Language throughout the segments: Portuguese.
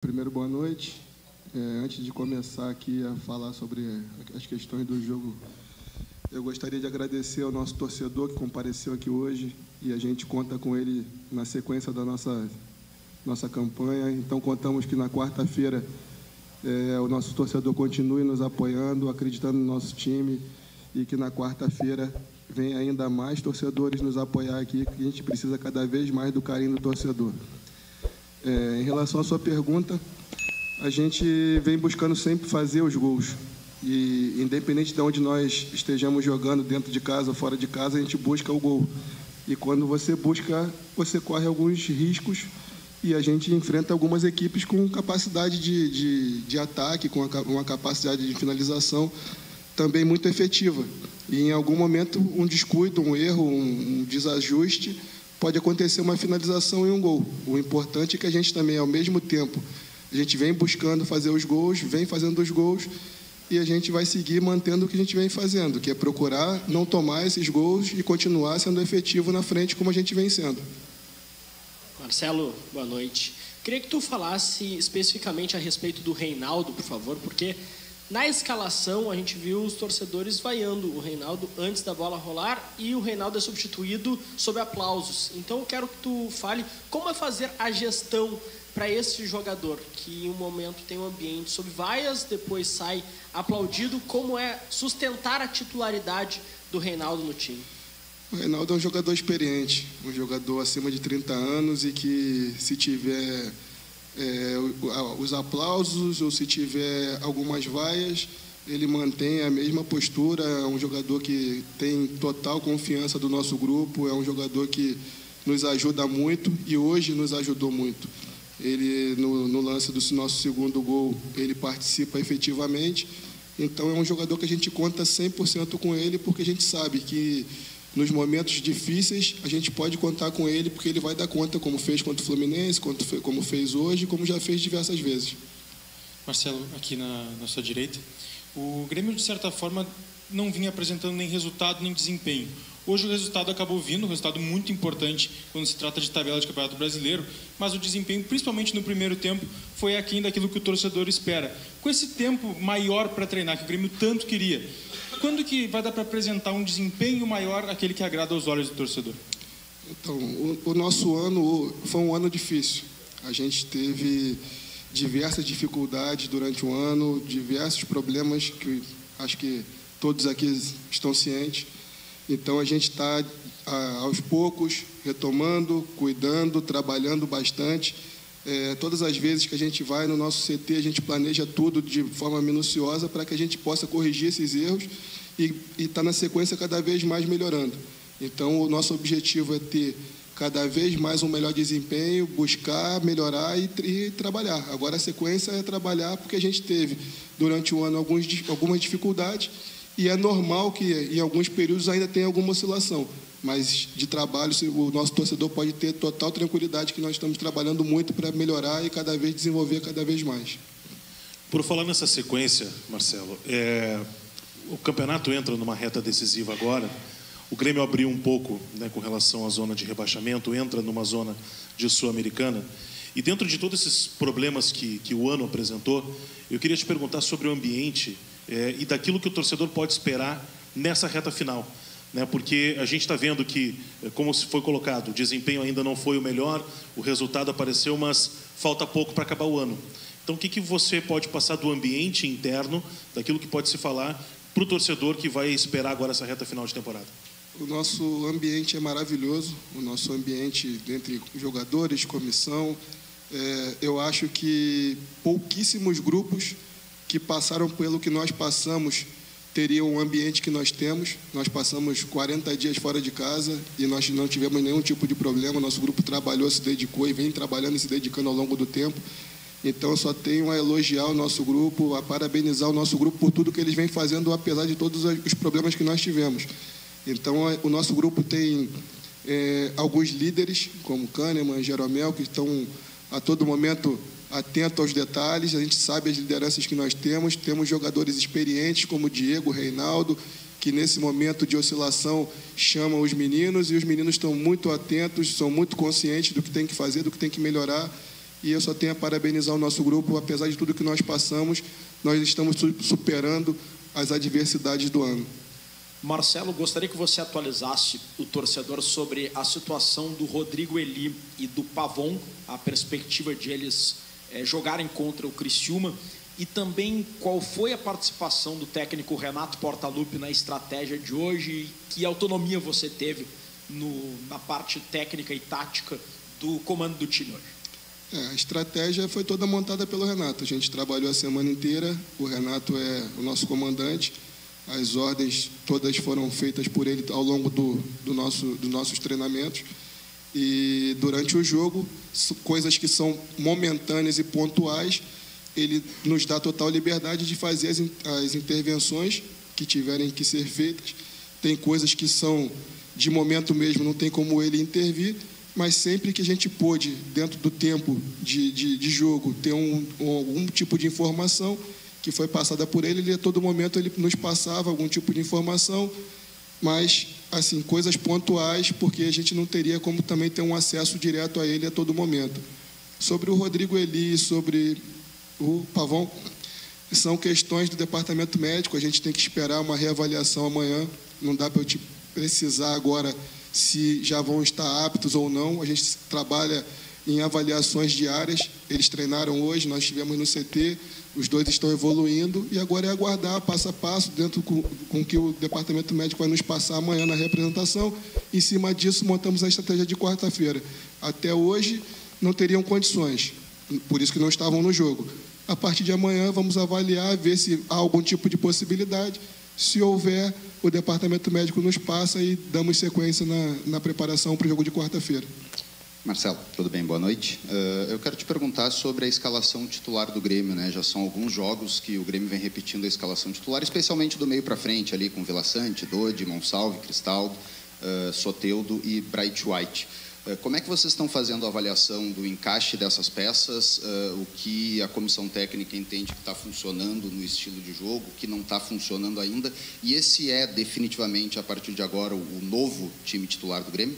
Primeiro, boa noite. Antes de começar aqui a falar sobre as questões do jogo, eu gostaria de agradecer ao nosso torcedor que compareceu aqui hoje e a gente conta com ele na sequência da nossa campanha. Então, contamos que na quarta-feira o nosso torcedor continue nos apoiando, acreditando no nosso time e que na quarta-feira venha ainda mais torcedores nos apoiar aqui, que a gente precisa cada vez mais do carinho do torcedor. Em relação à sua pergunta, a gente vem buscando sempre fazer os gols. E, independente de onde nós estejamos jogando, dentro de casa ou fora de casa, a gente busca o gol. E quando você busca, você corre alguns riscos e a gente enfrenta algumas equipes com capacidade de ataque, com uma capacidade de finalização também muito efetiva. E, em algum momento, um descuido, um erro, um desajuste, pode acontecer uma finalização e um gol. O importante é que a gente também, ao mesmo tempo, a gente vem buscando fazer os gols, vem fazendo os gols, e a gente vai seguir mantendo o que a gente vem fazendo, que é procurar não tomar esses gols e continuar sendo efetivo na frente como a gente vem sendo. Marcelo, boa noite. Queria que tu falasse especificamente a respeito do Reinaldo, por favor, porque na escalação a gente viu os torcedores vaiando o Reinaldo antes da bola rolar e o Reinaldo é substituído sob aplausos. Então eu quero que tu fale como é fazer a gestão para esse jogador, que em um momento tem um ambiente sob vaias, depois sai aplaudido, como é sustentar a titularidade do Reinaldo no time? O Reinaldo é um jogador experiente, um jogador acima de 30 anos e que, se tiver os aplausos ou se tiver algumas vaias, ele mantém a mesma postura. É um jogador que tem total confiança do nosso grupo, é um jogador que nos ajuda muito e hoje nos ajudou muito. Ele, no lance do nosso segundo gol, ele participa efetivamente. Então é um jogador que a gente conta 100% com ele, porque a gente sabe que nos momentos difíceis a gente pode contar com ele, porque ele vai dar conta, como fez contra o Fluminense, como fez hoje, como já fez diversas vezes. Marcelo, aqui na sua direita, o Grêmio, de certa forma, não vinha apresentando nem resultado nem desempenho. Hoje o resultado acabou vindo, um resultado muito importante quando se trata de tabela de Campeonato Brasileiro, mas o desempenho, principalmente no primeiro tempo, foi aquém daquilo que o torcedor espera. Com esse tempo maior para treinar, que o Grêmio tanto queria, quando que vai dar para apresentar um desempenho maior, aquele que agrada aos olhos do torcedor? Então, o nosso ano foi um ano difícil. A gente teve diversas dificuldades durante o ano, diversos problemas que acho que todos aqui estão cientes. Então, a gente está, aos poucos, retomando, cuidando, trabalhando bastante. Todas as vezes que a gente vai no nosso CT, a gente planeja tudo de forma minuciosa para que a gente possa corrigir esses erros e estar na sequência cada vez mais melhorando. Então, o nosso objetivo é ter cada vez mais um melhor desempenho, buscar, melhorar e trabalhar. Agora, a sequência é trabalhar, porque a gente teve, durante o ano, algumas dificuldades, e é normal que, em alguns períodos, ainda tenha alguma oscilação. Mas, de trabalho, o nosso torcedor pode ter total tranquilidade que nós estamos trabalhando muito para melhorar e cada vez desenvolver cada vez mais. Por falar nessa sequência, Marcelo, o campeonato entra numa reta decisiva agora. O Grêmio abriu um pouco, né, com relação à zona de rebaixamento, entra numa zona de Sul-Americana. E dentro de todos esses problemas que o ano apresentou, eu queria te perguntar sobre o ambiente e daquilo que o torcedor pode esperar nessa reta final. Né, porque a gente está vendo que, como foi colocado, o desempenho ainda não foi o melhor, o resultado apareceu, mas falta pouco para acabar o ano. Então, o que você pode passar do ambiente interno, daquilo que pode se falar, para o torcedor que vai esperar agora essa reta final de temporada? O nosso ambiente é maravilhoso, o nosso ambiente entre jogadores, comissão. Eu acho que pouquíssimos grupos que passaram pelo que nós passamos teriam o ambiente que nós temos. Nós passamos 40 dias fora de casa e nós não tivemos nenhum tipo de problema. Nosso grupo trabalhou, se dedicou e vem trabalhando e se dedicando ao longo do tempo. Então, eu só tenho a elogiar o nosso grupo, a parabenizar o nosso grupo por tudo que eles vêm fazendo, apesar de todos os problemas que nós tivemos. Então, o nosso grupo tem alguns líderes, como Kahneman, Jeromel, que estão a todo momento atento aos detalhes. A gente sabe as lideranças que nós temos. Temos jogadores experientes como o Diego, Reinaldo, que nesse momento de oscilação chamam os meninos, e os meninos estão muito atentos, são muito conscientes do que tem que fazer, do que tem que melhorar. e eu só tenho a parabenizar o nosso grupo. Apesar de tudo que nós passamos, nós estamos superando as adversidades do ano. Marcelo, gostaria que você atualizasse o torcedor sobre a situação do Rodrigo Eli e do Pavon, a perspectiva de eles jogarem contra o Criciúma, e também qual foi a participação do técnico Renato Portaluppi na estratégia de hoje e que autonomia você teve na parte técnica e tática do comando do time hoje. A estratégia foi toda montada pelo Renato. A gente trabalhou a semana inteira, o Renato é o nosso comandante, as ordens todas foram feitas por ele ao longo dos nossos treinamentos, e durante o jogo, coisas que são momentâneas e pontuais, ele nos dá total liberdade de fazer as intervenções que tiverem que ser feitas. Tem coisas que são de momento mesmo, não tem como ele intervir, mas sempre que a gente pôde, dentro do tempo de jogo, ter algum tipo de informação que foi passada por ele, a todo momento ele nos passava algum tipo de informação, mas assim, coisas pontuais, porque a gente não teria como também ter um acesso direto a ele a todo momento. Sobre o Rodrigo Eli, sobre o Pavon, são questões do departamento médico, a gente tem que esperar uma reavaliação amanhã, não dá para eu te precisar agora se já vão estar aptos ou não. A gente trabalha em avaliações diárias, eles treinaram hoje, nós estivemos no CT, os dois estão evoluindo, e agora é aguardar passo a passo, dentro com o que o departamento médico vai nos passar amanhã na representação. Em cima disso, montamos a estratégia de quarta-feira. Até hoje, não teriam condições, por isso que não estavam no jogo. A partir de amanhã, vamos avaliar, ver se há algum tipo de possibilidade. Se houver, o departamento médico nos passa e damos sequência na preparação para o jogo de quarta-feira. Marcelo, tudo bem? Boa noite. Eu quero te perguntar sobre a escalação titular do Grêmio, né? Já são alguns jogos que o Grêmio vem repetindo a escalação titular, especialmente do meio para frente, ali com Vila Sante, Dodi, Monsalve, Cristaldo, Soteldo e Bright White. Como é que vocês estão fazendo a avaliação do encaixe dessas peças, o que a comissão técnica entende que está funcionando no estilo de jogo, o que não está funcionando ainda, e esse é definitivamente, a partir de agora, o novo time titular do Grêmio?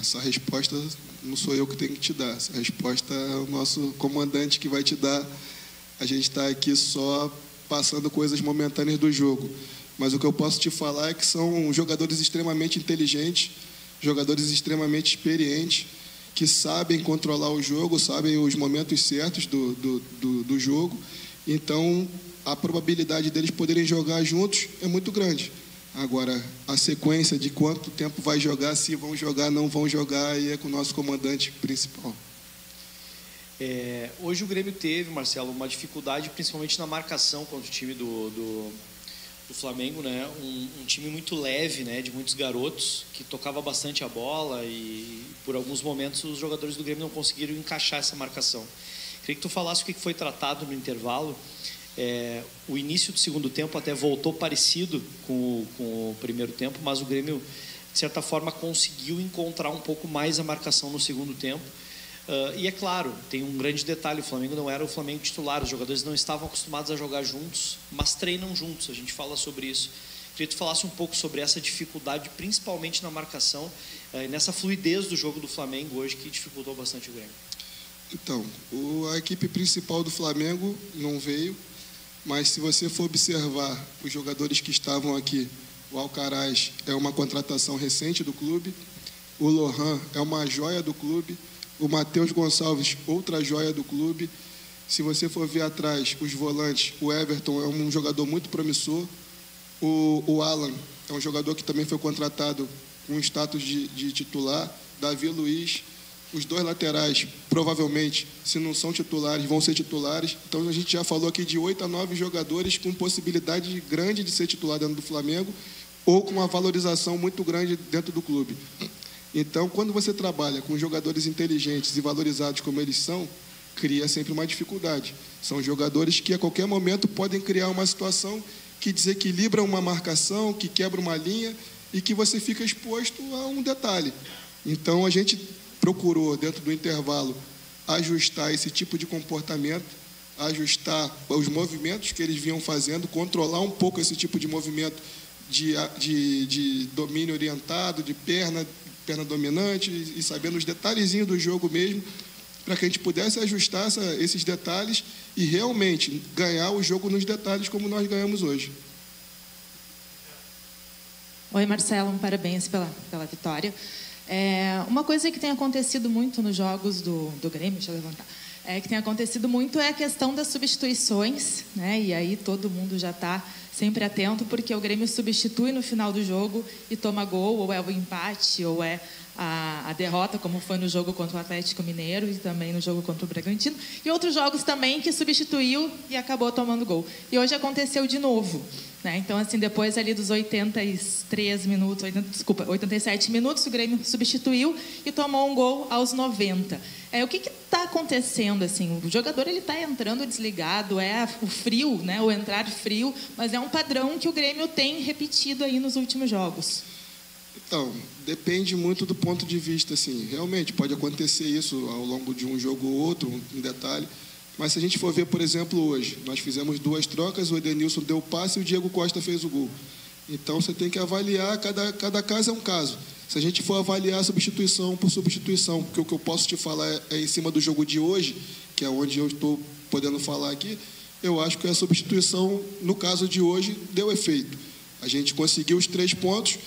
Essa resposta não sou eu que tenho que te dar, essa resposta é o nosso comandante que vai te dar. A gente está aqui só passando coisas momentâneas do jogo, mas o que eu posso te falar é que são jogadores extremamente inteligentes, jogadores extremamente experientes, que sabem controlar o jogo, sabem os momentos certos do jogo, então a probabilidade deles poderem jogar juntos é muito grande. Agora, a sequência de quanto tempo vai jogar, se vão jogar, não vão jogar, aí é com o nosso comandante principal. Hoje o Grêmio teve, Marcelo, uma dificuldade, principalmente na marcação contra o time do Flamengo, né? Um time muito leve, né? De muitos garotos, que tocava bastante a bola e, por alguns momentos, os jogadores do Grêmio não conseguiram encaixar essa marcação. Queria que tu falasse o que foi tratado no intervalo. O início do segundo tempo até voltou parecido com o primeiro tempo, mas o Grêmio, de certa forma, conseguiu encontrar um pouco mais a marcação no segundo tempo. E é claro, tem um grande detalhe, o Flamengo não era o Flamengo titular, os jogadores não estavam acostumados a jogar juntos, mas treinam juntos, a gente fala sobre isso. Queria que tu falasse um pouco sobre essa dificuldade, principalmente na marcação, nessa fluidez do jogo do Flamengo hoje, que dificultou bastante o Grêmio. Então, a equipe principal do Flamengo não veio, mas se você for observar os jogadores que estavam aqui, o Alcaraz é uma contratação recente do clube, o Lohan é uma joia do clube, o Matheus Gonçalves, outra joia do clube. Se você for ver atrás, os volantes, o Everton é um jogador muito promissor, o Alan é um jogador que também foi contratado com status de titular, Davi Luiz. Os dois laterais, provavelmente, se não são titulares, vão ser titulares. Então, a gente já falou aqui de 8 a 9 jogadores com possibilidade grande de ser titular dentro do Flamengo ou com uma valorização muito grande dentro do clube. Então, quando você trabalha com jogadores inteligentes e valorizados como eles são, cria sempre uma dificuldade. São jogadores que, a qualquer momento, podem criar uma situação que desequilibra uma marcação, que quebra uma linha e que você fica exposto a um detalhe. Então, a gente procurou, dentro do intervalo, ajustar esse tipo de comportamento, ajustar os movimentos que eles vinham fazendo, controlar um pouco esse tipo de movimento de domínio orientado, de perna dominante, e sabendo os detalhezinhos do jogo mesmo, para que a gente pudesse ajustar esses detalhes e realmente ganhar o jogo nos detalhes como nós ganhamos hoje. Oi, Marcelo, parabéns pela vitória. Uma coisa que tem acontecido muito nos jogos do Grêmio, deixa eu levantar, que tem acontecido muito é a questão das substituições, né? E aí todo mundo já está sempre atento, porque o Grêmio substitui no final do jogo e toma gol, ou é o empate, ou é a derrota, como foi no jogo contra o Atlético Mineiro e também no jogo contra o Bragantino, e outros jogos também que substituiu e acabou tomando gol. E hoje aconteceu de novo, né? Então, assim, depois ali dos 87 minutos, o Grêmio substituiu e tomou um gol aos 90. O que está acontecendo? Assim, o jogador está entrando desligado, o frio, né? O entrar frio, mas é um padrão que o Grêmio tem repetido aí nos últimos jogos. Então, depende muito do ponto de vista, assim. Realmente, pode acontecer isso ao longo de um jogo ou outro, um detalhe. Mas se a gente for ver, por exemplo, hoje, nós fizemos 2 trocas, o Edenilson deu o passe e o Diego Costa fez o gol. Então, você tem que avaliar, cada caso é um caso. Se a gente for avaliar substituição por substituição, porque o que eu posso te falar é em cima do jogo de hoje, que é onde eu estou podendo falar aqui, eu acho que a substituição, no caso de hoje, deu efeito. A gente conseguiu os 3 pontos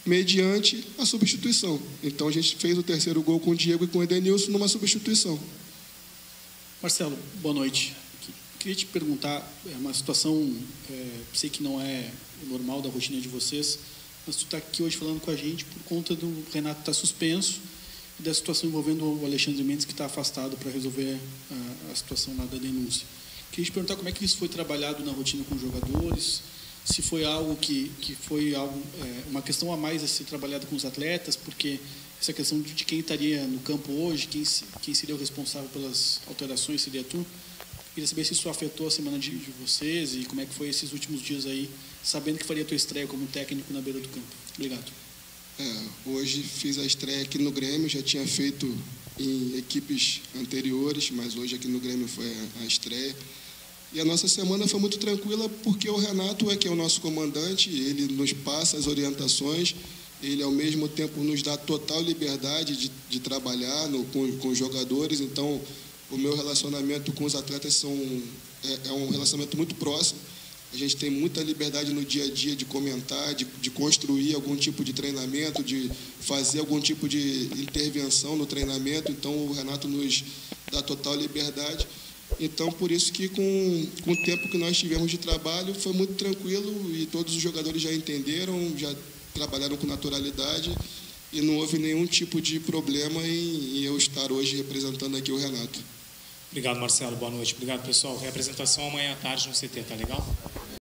mediante a substituição. Então, a gente fez o terceiro gol com o Diego e com o Edenilson numa substituição. Marcelo, boa noite. Queria te perguntar, uma situação, sei que não é normal da rotina de vocês, mas tu está aqui hoje falando com a gente por conta do Renato estar suspenso e da situação envolvendo o Alexandre Mendes, que está afastado para resolver a situação lá da denúncia. Queria te perguntar como é que isso foi trabalhado na rotina com os jogadores, se foi algo que foi uma questão a mais a ser trabalhada com os atletas, porque essa questão de quem estaria no campo hoje, quem seria o responsável pelas alterações, seria tu. Queria saber se isso afetou a semana de vocês e como é que foi esses últimos dias aí, sabendo que faria a tua estreia como técnico na beira do campo. Obrigado. Hoje fiz a estreia aqui no Grêmio, já tinha feito em equipes anteriores, mas hoje aqui no Grêmio foi a estreia. E a nossa semana foi muito tranquila porque o Renato que é o nosso comandante, ele nos passa as orientações, ele ao mesmo tempo nos dá total liberdade de trabalhar com os jogadores. Então, o meu relacionamento com os atletas é um relacionamento muito próximo. A gente tem muita liberdade no dia a dia de comentar, de construir algum tipo de treinamento, de fazer algum tipo de intervenção no treinamento. Então, o Renato nos dá total liberdade. Então, por isso que com o tempo que nós tivemos de trabalho, foi muito tranquilo e todos os jogadores já entenderam, já trabalharam com naturalidade e não houve nenhum tipo de problema em eu estar hoje representando aqui o Renato. Obrigado, Marcelo. Boa noite. Obrigado, pessoal. Reapresentação amanhã à tarde no CT, tá legal?